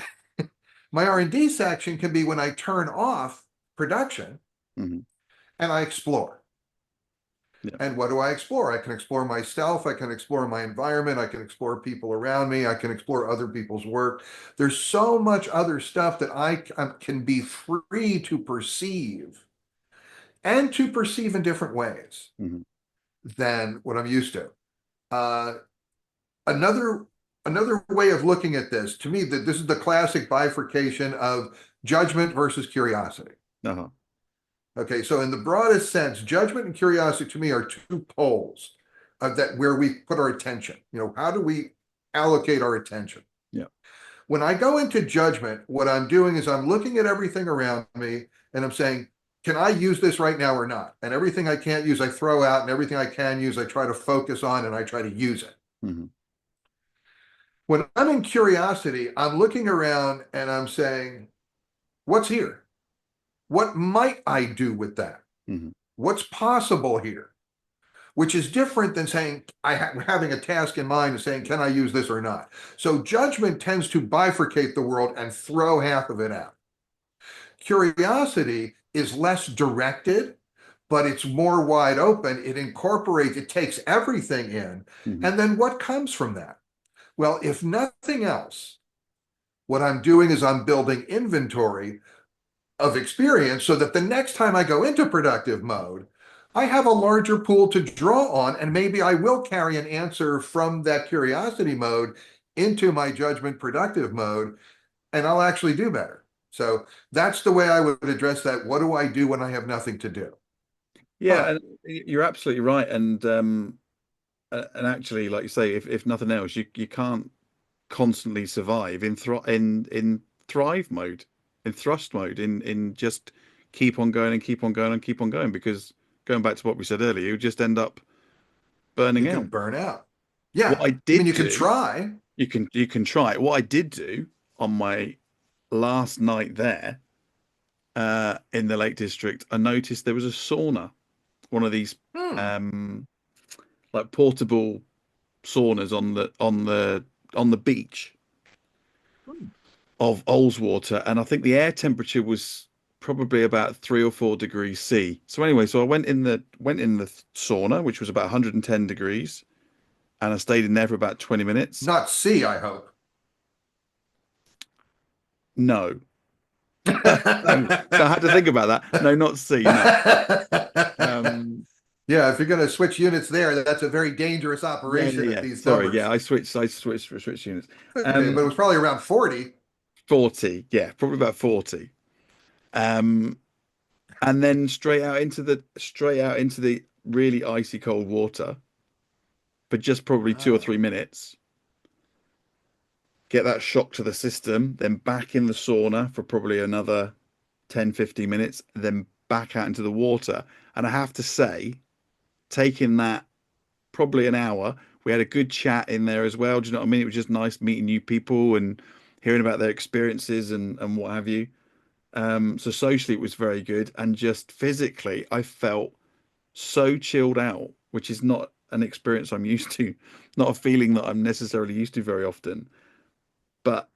My R&D section can be when I turn off production Hmm. and I explore. Yeah. And what do I explore? I can explore myself. I can explore my environment. I can explore people around me. I can explore other people's work. There's so much other stuff that I can be free to perceive and to perceive in different ways Hmm. than what I'm used to. Uh, another another way of looking at this, to me, that this is the classic bifurcation of judgment versus curiosity. Uh-huh. Okay, so in the broadest sense, judgment and curiosity to me are two poles of that where we put our attention. How do we allocate our attention? Yeah. When I go into judgment, what I'm doing is I'm looking at everything around me and I'm saying, can I use this right now or not? And everything I can't use, I throw out, and everything I can use, I try to focus on and I try to use it. Hmm. When I'm in curiosity, I'm looking around and I'm saying, what's here? What might I do with that? Hmm. What's possible here? Which is different than saying, having a task in mind and saying, can I use this or not? So judgment tends to bifurcate the world and throw half of it out. Curiosity is less directed, but it's more wide open. It incorporates, it takes everything in. Hmm. And then what comes from that? Well, if nothing else, what I'm doing is I'm building inventory of experience so that the next time I go into productive mode, I have a larger pool to draw on, and maybe I will carry an answer from that curiosity mode into my judgment productive mode, and I'll actually do better. So that's the way I would address that. What do I do when I have nothing to do? Yeah, and But you're absolutely right. And actually, like you say, if nothing else, you can't constantly survive in thrive mode, in thrust mode, in just keep on going and keep on going and keep on going, because going back to what we said earlier, you just end up burning you out. can burn out. What Yeah. I I mean, did you can do, try. you can try it. What I did do on my last night there, in the Lake District, I noticed there was a sauna, one of these Hmm. um like portable saunas on the beach Hmm. of Ullswater, and I think the air temperature was probably about 3 or 4 degrees C. So anyway, so I went in the sauna, which was about 110 degrees, and I stayed in there for about 20 minutes. Not C, I hope. No, no, so I had to think about that. No, not C. No. Um, Yeah, if you're going to switch units there, that's a very dangerous yeah, yeah, operation at yeah. these Sorry, yeah, numbers. I switched units. Okay, but it Um, was probably around 40. 40, yeah, probably about 40. Um, and then straight out into the really icy cold water for just probably two or Wow. three minutes, get that shock to the system, then back in the sauna for probably another 10, 15 minutes, then back out into the water. And I have to say, taking that probably an hour, we had a good chat in there as well. Do you know what I mean? It was just nice meeting new people and hearing about their experiences and what have you. So socially it was very good, and just physically I felt so chilled out, which is not an experience I'm used to, not a feeling that I'm necessarily used to very often. But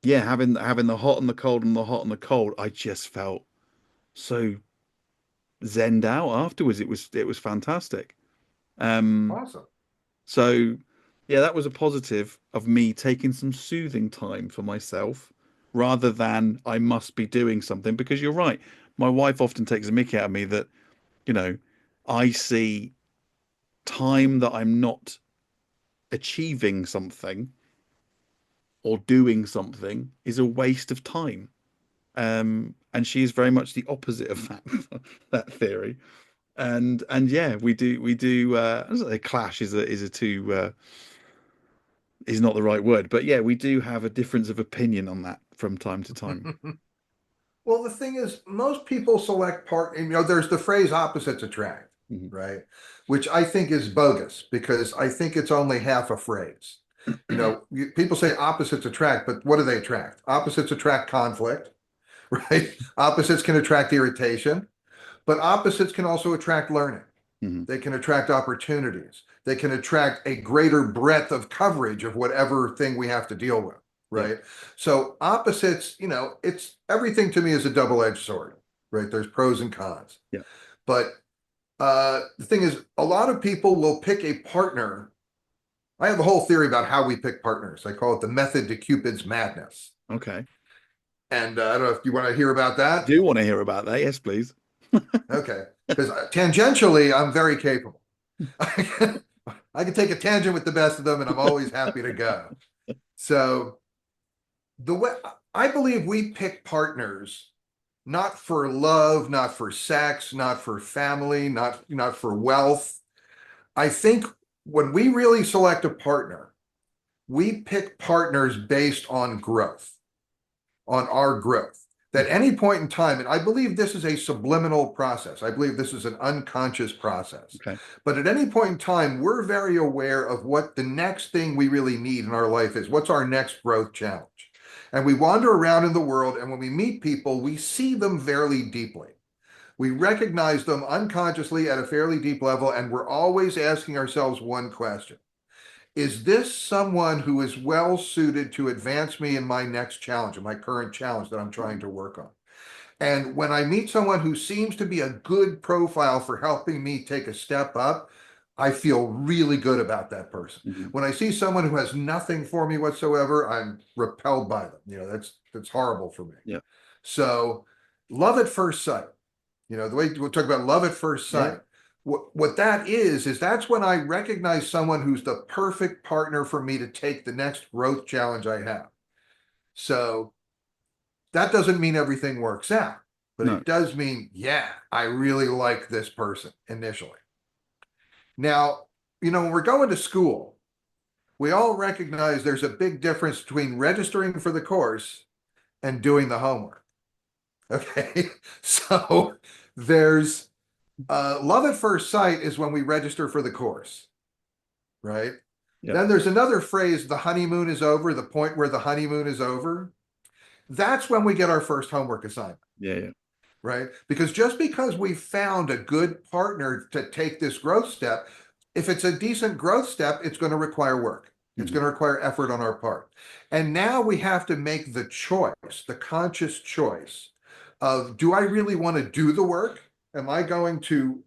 yeah, having the hot and the cold and the hot and the cold, I just felt so zenned out afterwards. It was fantastic. Um, Awesome. so yeah, that was a positive of me taking some soothing time for myself rather than I must be doing something, because you're right. My wife often takes a mickey out of me that, you know, I see time that I'm not achieving something or doing something is a waste of time. And she is very much the opposite of that theory. And yeah, we do. I don't say clash is a too is not the right word, but yeah, we do have a difference of opinion on that from time to time. Well, the thing is, most people select part, and there's the phrase opposites attract, Mhm. right? Which I think is bogus because I think it's only half a phrase. People say opposites attract, but what do they attract? Opposites attract conflict, right? Opposites can attract irritation, but opposites can also attract learning. Hmm. They can attract opportunities. They can attract a greater breadth of coverage of whatever thing we have to deal with, Yeah. right? So opposites, it's everything to me is a double-edged sword, right? There's pros and cons. Yeah. But the thing is, a lot of people will pick a partner. I have a whole theory about how we pick partners. I call it the method to Cupid's madness. Okay. And I don't know if you want to hear about that. Do want to hear about that? Yes, please. Okay. Because tangentially, I'm very capable. I can take a tangent with the best of them, and I'm always happy to go. So the way I believe we pick partners, not for love, not for sex, not for family, not for wealth. I think when we really select a partner, we pick partners based on growth, on our growth. That any point in time, and I believe this is a subliminal process. I believe this is an unconscious process. Okay. But at any point in time, we're very aware of what the next thing we really need in our life is. What's our next growth challenge? And we wander around in the world, and when we meet people, we see them fairly deeply. We recognize them unconsciously at a fairly deep level, and we're always asking ourselves one question. Is this someone who is well suited to advance me in my next challenge, in my current challenge that I'm trying to work on? And when I meet someone who seems to be a good profile for helping me take a step up, I feel really good about that person. Hmm. When I see someone who has nothing for me whatsoever, I'm repelled by them. That's horrible for me. Yeah. So, love at first sight. The way we'll talk about love at first Yeah. sight. What that is that's when I recognize someone who's the perfect partner for me to take the next growth challenge I have. So that doesn't mean everything works out, but No. it does mean, yeah, I really like this person initially. Now, when we're going to school, we all recognize there's a big difference between registering for the course and doing the homework. Okay. So there's love at first sight is when we register for the course, right? Yeah. Then there's another phrase, the honeymoon is over, the point where the honeymoon is over. That's when we get our first homework assignment, Yeah. Yeah. right? Because just because we found a good partner to take this growth step, if it's a decent growth step, it's going to require work. It's Hmm. going to require effort on our part. And now we have to make the choice, the conscious choice of, do I really want to do the work? Am I going to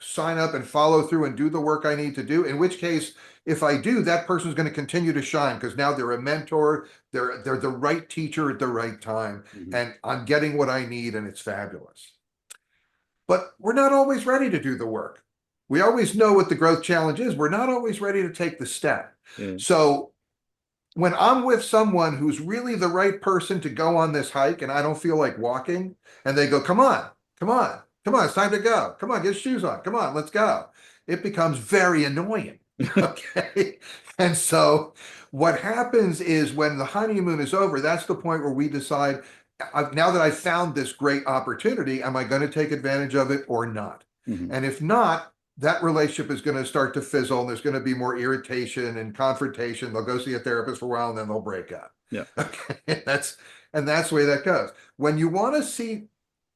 sign up and follow through and do the work I need to do? In which case, if I do, that person's going to continue to shine because now they're a mentor, they're the right teacher at the right time, Hmm. and I'm getting what I need, and it's fabulous. But we're not always ready to do the work. We always know what the growth challenge is. We're not always ready to take the step. Yeah. So when I'm with someone who's really the right person to go on this hike and I don't feel like walking, and they go, come on, come on, come on, it's time to go. Come on, get shoes on. Come on, let's go. It becomes very annoying. Okay. And so what happens is when the honeymoon is over, that's the point where we decide, now that I've found this great opportunity, am I going to take advantage of it or not? Hmm. And if not, that relationship is going to start to fizzle and there's going to be more irritation and confrontation. They'll go see a therapist for a while and then they'll break up. Yeah. Okay. That's the way that goes. When you want to see,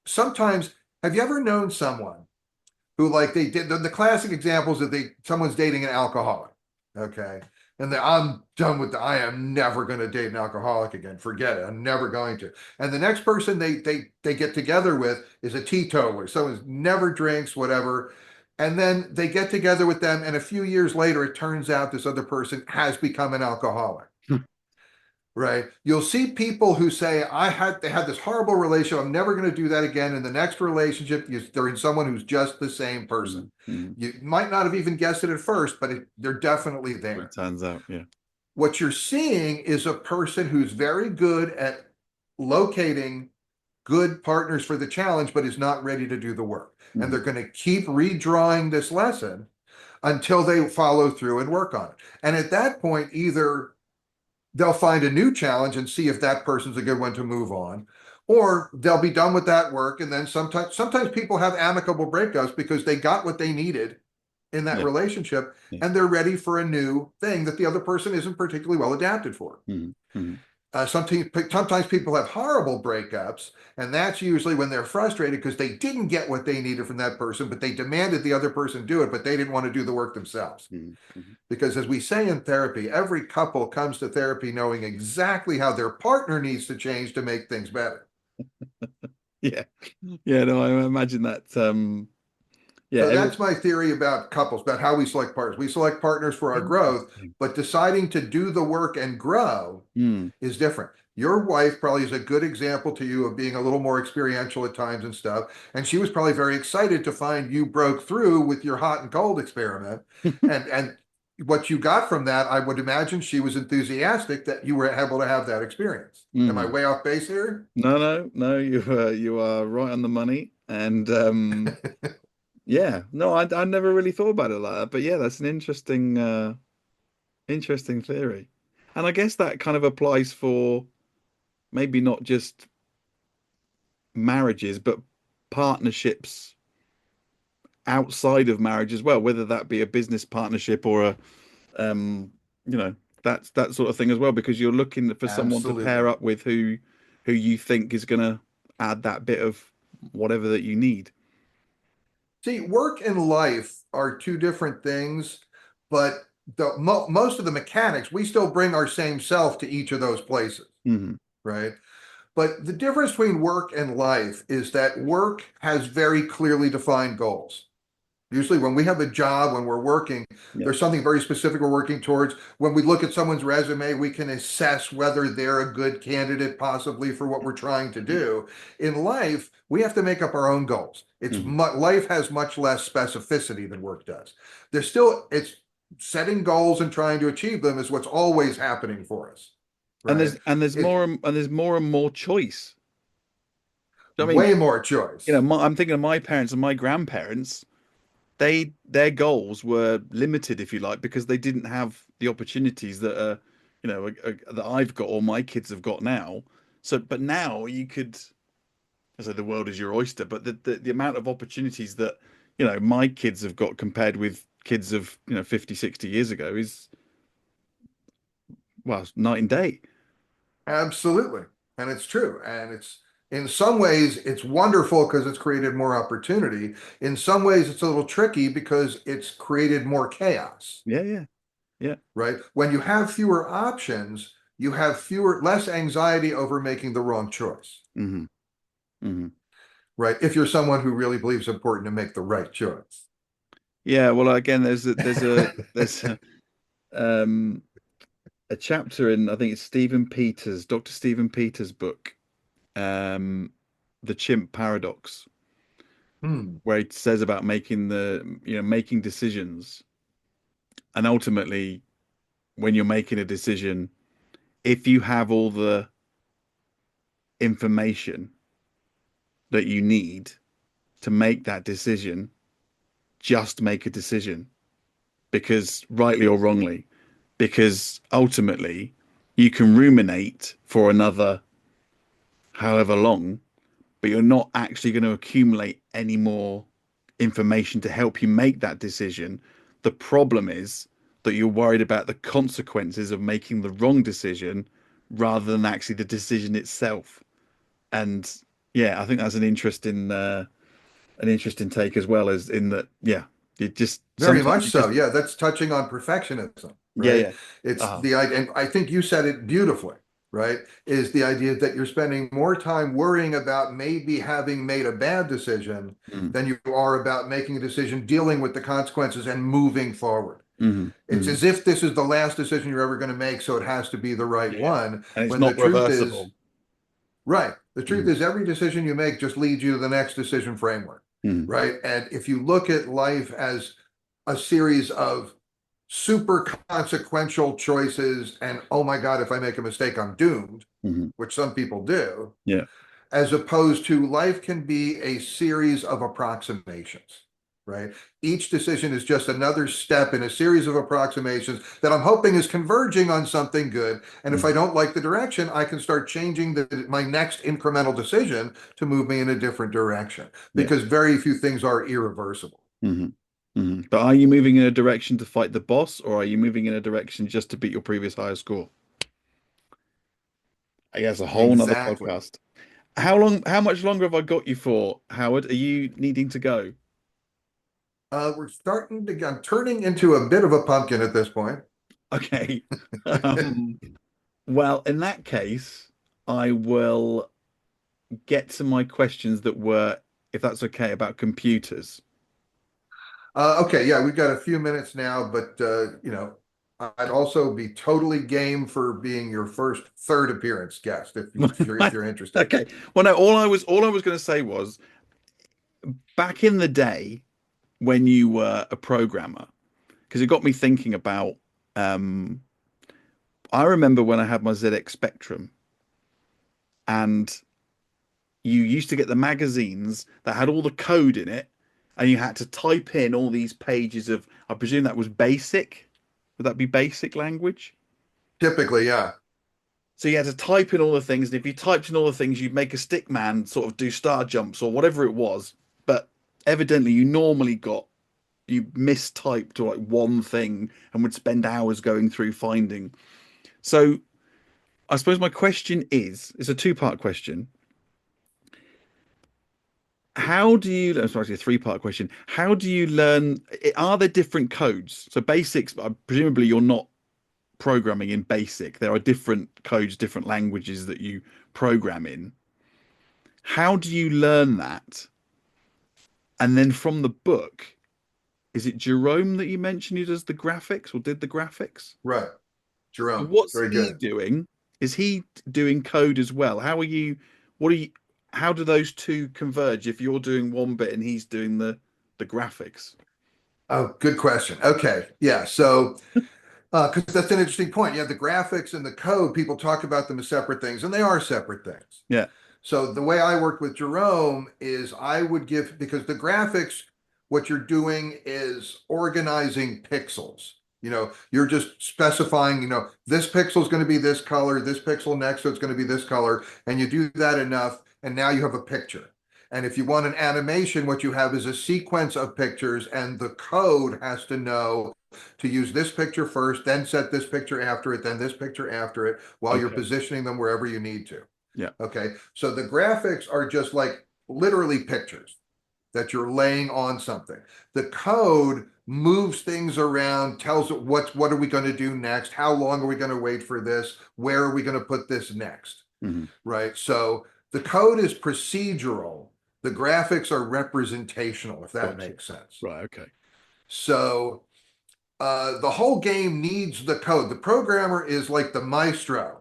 sometimes, have you ever known someone who, like, they did the classic examples that someone's dating an alcoholic? Okay. And I'm done with I am never going to date an alcoholic again. Forget it. I'm never going to. And the next person they get together with is a teetotaler. Someone who never drinks, whatever. And then they get together with them, and a few years later, it turns out this other person has become an alcoholic. Right? You'll see people who say, they had this horrible relationship. I'm never going to do that again. In the next relationship, they're in someone who's just the same person. Hmm. You might not have even guessed it at first, but they're definitely It there. turns out, yeah. What you're seeing is a person who's very good at locating good partners for the challenge, but is not ready to do the work. And Hmm. they're going to keep redrawing this lesson until they follow through and work on it. And at that point, either they'll find a new challenge and see if that person's a good one to move on, or they'll be done with that work. And then sometimes people have amicable breakups because they got what they needed in that Yeah. relationship, Yeah. and they're ready for a new thing that the other person isn't particularly well adapted for. Hmm. Hmm. Sometimes people have horrible breakups, and that's usually when they're frustrated because they didn't get what they needed from that person, but they demanded the other person do it, but they didn't want to do the work themselves. Mm-hmm. Because as we say in therapy, every couple comes to therapy knowing exactly how their partner needs to change to make things better. Yeah. Yeah, no, I imagine that yeah, So that's my theory about couples, about how we select partners. We select partners for our growth, interesting. but deciding to do the work and grow Mm. is different. Your wife probably is a good example to you of being a little more experiential at times and stuff. And she was probably very excited to find you broke through with your hot and cold experiment. And what you got from that, I would imagine she was enthusiastic that you were able to have that experience. Am I Hmm. way off base here? No, you are right on the money. And yeah, no, I never really thought about it like that. But yeah, that's an interesting theory. And I guess that kind of applies for maybe not just marriages, but partnerships outside of marriage as well, whether that be a business partnership or a um, you know, that's that sort of thing as well, because you're looking for someone to pair Absolutely. up with who you think is gonna add that bit of whatever that you need. See, work and life are two different things, but most of the mechanics, we still bring our same self to each of those places, Hmm. right? But the difference between work and life is that work has very clearly defined goals. Usually, when we have a job, when we're working, Yeah. there's something very specific we're working towards. When we look at someone's resume, we can assess whether they're a good candidate, possibly for what we're trying to do. In life, we have to make up our own goals. Hmm. Life has much less specificity than work does. There's still it's setting goals and trying to achieve them is what's always happening for us, And right? It there's more and more choice. I mean, way more choice. I'm thinking of my parents and my grandparents. Their goals were limited, if you like, because they didn't have the opportunities that that I've got or my kids have got now. So, but now you could, I say the world is your oyster, but the amount of opportunities that, my kids have got compared with kids of, 50, 60 years ago is, well, it's night and day. Absolutely. And it's true. And it's in some ways it's wonderful because it's created more opportunity. In some ways it's a little tricky because it's created more chaos, Yeah, yeah, yeah. right? When you have fewer options, you have less anxiety over making the wrong choice, Hmm. Hmm. right? If you're someone who really believes it's important to make the right choice. Yeah, well, again, um a chapter in, I think it's Dr. Stephen Peters' book, um, The Chimp Paradox, Hmm. where he says about making decisions. And ultimately, when you're making a decision, if you have all the information that you need to make that decision, just make a decision, because rightly or wrongly, because ultimately you can ruminate for another however long, but you're not actually going to accumulate any more information to help you make that decision. The problem is that you're worried about the consequences of making the wrong decision rather than actually the decision itself. And yeah, I think that's an interesting take as well, as in that, yeah, it just Very sometimes much you so. just Yeah, that's touching on perfectionism, yeah, right? yeah. It's Uh-huh. the idea, and I think you said it beautifully, right? Is the idea that you're spending more time worrying about maybe having made a bad decision Mm. than you are about making a decision, dealing with the consequences, and moving forward. Hmm. It's Hmm. as if this is the last decision you're ever going to make, so it has to be the right Yeah. one. And it's When the not truth is, reversible. right, the truth Hmm. is every decision you make just leads you to the next decision framework, Hmm. right? And if you look at life as a series of super consequential choices and oh my god, if I make a mistake I'm doomed, Hmm. which some people do, Yeah. as opposed to life can be a series of approximations, right? Each decision is just another step in a series of approximations that I'm hoping is converging on something good, and if I Hmm. don't like the direction I can start changing my next incremental decision to move me in a different direction, Yeah. because very few things are irreversible. Hmm. Hmm. But are you moving in a direction to fight the boss, or are you moving in a direction just to beat your previous higher score? That's a whole nother Exactly. podcast. How much longer have I got you for, Howard? Are you needing to go? We're starting to, I'm turning into a bit of a pumpkin at this point. Okay. Um, well, in that case, I will get to my questions that were, if that's okay, about computers. Okay, yeah, we've got a few minutes now, but I'd also be totally game for being your first third appearance guest if you're interested. Okay. Well, no, all I was going to say was back in the day when you were a programmer, because it got me thinking about um I remember when I had my ZX Spectrum and you used to get the magazines that had all the code in it and you had to type in all these pages of, I presume that was basic. Would that be basic language? Typically, yeah. So you had to type in all the things, and if you typed in all the things, you'd make a stick man sort of do star jumps or whatever it was. But evidently, you mistyped like one thing and would spend hours going through finding. So I suppose my question is, it's a two-part question. How do you, I'm sorry, a three-part question. How do you learn? Are there different codes? So basics, presumably you're not programming in basic. There are different codes, different languages that you program in. How do you learn that? And then from the book, is it Jerome that you mentioned who does the graphics or did the graphics? Right. Jerome. What's Very he good. doing? Is he doing code as well? What are you, how do those two converge if you're doing one bit and he's doing the graphics? Oh, good question. Okay. Yeah. So, because that's an interesting point. Yeah, the graphics and the code, people talk about them as separate things, and they are separate things. Yeah. So the way I worked with Jerome is I would give, because the graphics, what you're doing is organizing pixels. You're just specifying, this pixel is going to be this color, this pixel next to it's going to be this color, and you do that enough, and now you have a picture. And if you want an animation, what you have is a sequence of pictures, and the code has to know to use this picture first, then set this picture after it, then this picture after it, while you're Okay. positioning them wherever you need to. Yeah. Okay, so the graphics are just like literally pictures that you're laying on something. The code moves things around, tells it what are we going to do next, how long are we going to wait for this, where are we going to put this next, Hmm. right? So the code is procedural, the graphics are representational, if that Gotcha. makes sense. Right. Okay. So the whole game needs the code. The programmer is like the maestro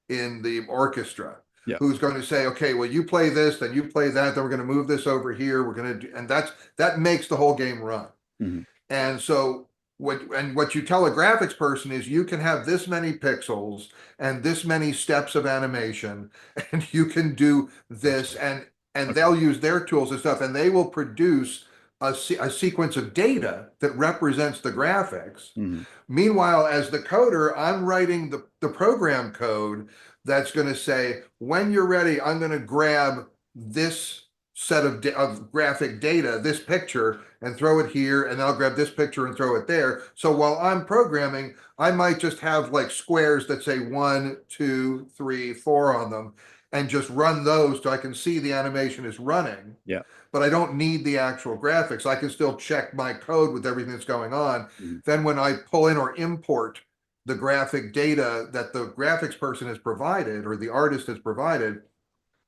in the orchestra Yeah. who's going to say, okay, well, you play this, then you play that, then we're going to move this over here. We're going to do, and that makes the whole game run. Hmm. And so what you tell a graphics person is you can have this many pixels and this many steps of animation, and you can do this, Gotcha. and Okay. they'll use their tools and stuff, and they will produce a sequence of data that represents the graphics. Hmm. Meanwhile, as the coder, I'm writing the program code that's going to say, when you're ready, I'm going to grab this set of graphic data, this picture, and throw it here, and I'll grab this picture and throw it there. So while I'm programming, I might just have like squares that say 1, 2, 3, 4 on them, and just run those so I can see the animation is running. Yeah. But I don't need the actual graphics. I can still check my code with everything that's going on. Mhm. Then when I pull in or import the graphic data that the graphics person has provided or the artist has provided,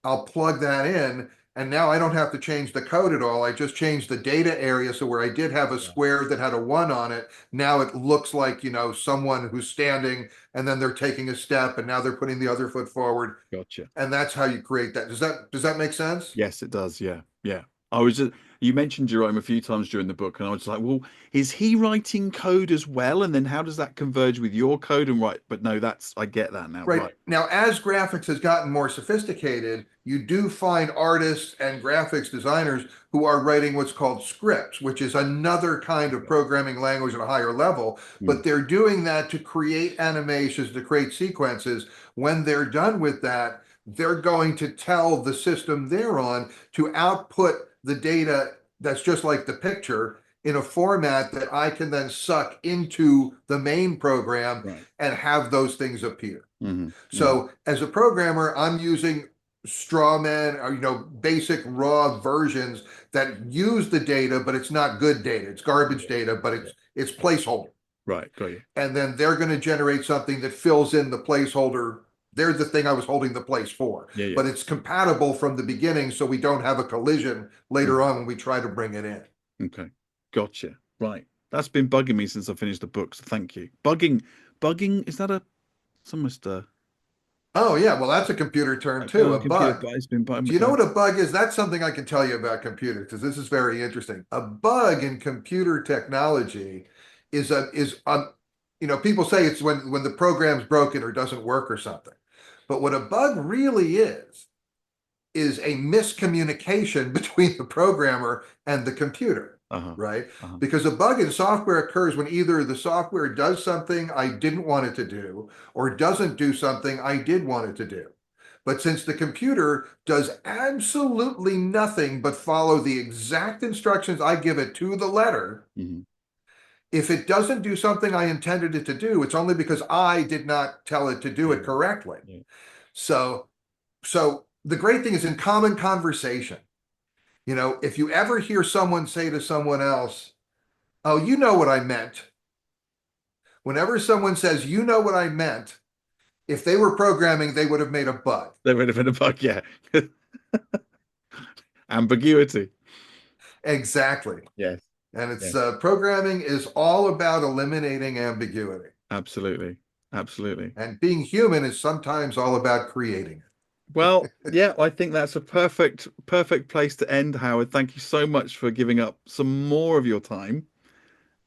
I'll plug that in. And now I don't have to change the code at all. I just changed the data area. So where I did have a Right. square that had a 1 on it, now it looks like, someone who's standing and then they're taking a step and now they're putting the other foot forward. Gotcha. And that's how you create that. Does that make sense? Yes, it does. Yeah. Yeah. I was just, you mentioned Jerome a few times during the book, and I was like, well, is he writing code as well? And then how does that converge with your code? And right, but no, I get that now. Right. Right. Now, as graphics has gotten more sophisticated, you do find artists and graphics designers who are writing what's called scripts, which is another kind of Okay. programming language at a higher level. Mm. But they're doing that to create animations, to create sequences. When they're done with that, they're going to tell the system they're on to output the data that's just like the picture in a format that I can then suck into the main program Right. and have those things appear. Hmm. Hmm. So as a programmer, I'm using straw man or basic raw versions that use the data, but it's not good data. It's garbage Yeah. data, but Yeah. it's placeholder. Right. Got you. And then they're going to generate something that fills in the placeholder. They're the thing I was holding the place for, Yeah. Yeah. but it's compatible from the beginning, so we don't have a collision later Mhm. on when we try to bring it in. Okay. Gotcha. Right. That's been bugging me since I finished the book. So thank you. Bugging, is that a, it's almost a, Oh yeah, well that's a computer term I too, know a computer, bug. but it's been bugging Do me. you know what a bug is? That's something I can tell you about computers because this is very interesting. A bug in computer technology people say it's when the program's broken or doesn't work or something. But what a bug really is a miscommunication between the programmer and the computer, Uh-huh. right? Uh-huh. Because a bug in software occurs when either the software does something I didn't want it to do or doesn't do something I did want it to do. But since the computer does absolutely nothing but follow the exact instructions I give it to the letter, Hmm. if it doesn't do something I intended it to do, it's only because I did not tell it to do Yeah. it correctly. Yeah. So so the great thing is in common conversation, if you ever hear someone say to someone else, "Oh, you know what I meant." Whenever someone says, "You know what I meant," if they were programming, they would have made a bug. There would have been a bug. Yeah. Ambiguity. Exactly. Yes. And it's Yes. programming is all about eliminating ambiguity. Absolutely. Absolutely. And being human is sometimes all about creating Well, yeah, I think that's a perfect place to end, Howard. Thank you so much for giving up some more of your time.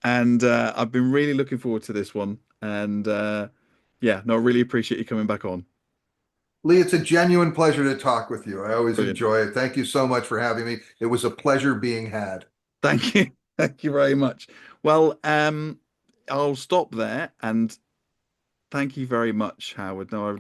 And I've been really looking forward to this one. And yeah, no, I really appreciate you coming back on. Lee, it's a genuine pleasure to talk with you. I always Brilliant. enjoy it. Thank you so much for having me. It was a pleasure being had. Thank you. Thank you very much. Well, I'll stop there and thank you very much, Howard. No, I